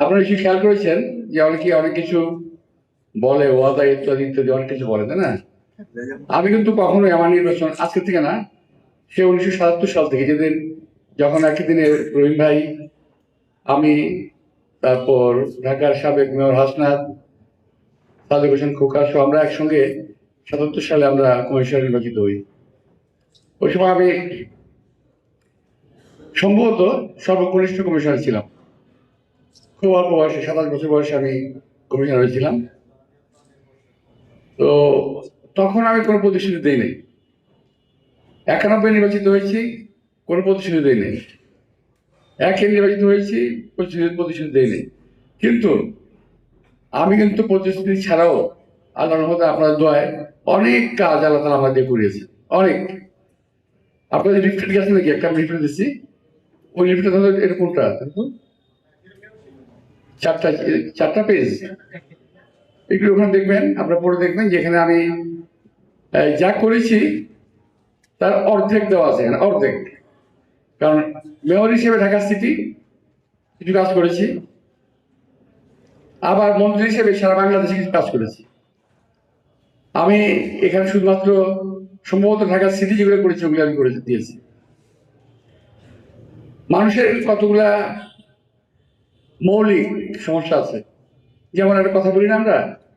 আপনারা নিশ্চয়ই খেয়াল করেছেন যে অনেকে অনেক কিছু বলে, ওয়াদা ইত্যাদি ইত্যাদি অনেক কিছু বলে, তাই না? আমি কিন্তু কখনোই আমার নির্বাচন আজকে থেকে না, সে 1977 সাল থেকে, যেদিন যখন একই দিনে রহিম ভাই, আমি, তারপর ঢাকার সাবেক মেয়র হাসনাত, সাদেক হোসেন খোকা সহ আমরা একসঙ্গে 77 সালে আমরা কমিশনার নির্বাচিত হই। ওই সময় আমি সম্ভবত সর্বকনিষ্ঠ কমিশনার ছিলাম। খুব অল্প বয়সে, 27 বছর বয়সে আমি কমিশনার হয়েছিলাম। তো তখন আমি কোনো প্রতিশ্রুতি দিই নাই। 91 নির্বাচিত হয়েছি, কোনো প্রতিশ্রুতি দিই নাই। একে নির্বাচিত হয়েছি, প্রতিশ্রুতি দিই নাই। কিন্তু আমি কিন্তু প্রতিশ্রুতি ছাড়াও আল্লাহর রহমতে আপনার দোয়ায় অনেক কাজ আল্লাহ তাআলা আমাদের করিয়েছে। অনেক। আপনাদের লিফলেট গেছে নাকি? একটা আমি লিফলেট দিচ্ছি। ওই লিফলেট এরকমটা দেখুন, চারটা, 4টা পেজ। এগুলো ওখানে দেখবেন, আপনারা পড়ে দেখবেন যেখানে আমি যা করেছি তার অর্ধেক দেওয়া আছে, এখানে অর্ধেক। কারণ মেয়র হিসেবে ঢাকা সিটি কিছু কাজ করেছি, আবার মন্ত্রী হিসেবে সারা বাংলাদেশে কিছু কাজ করেছি। আমি এখানে শুধুমাত্র সম্ভবত ঢাকা সিটি যেগুলো করেছি ওগুলো আমি করে দিয়েছি। মানুষের কতগুলা মৌলিক সমস্যা আছে, যেমন একটা কথা বলি না আমরা,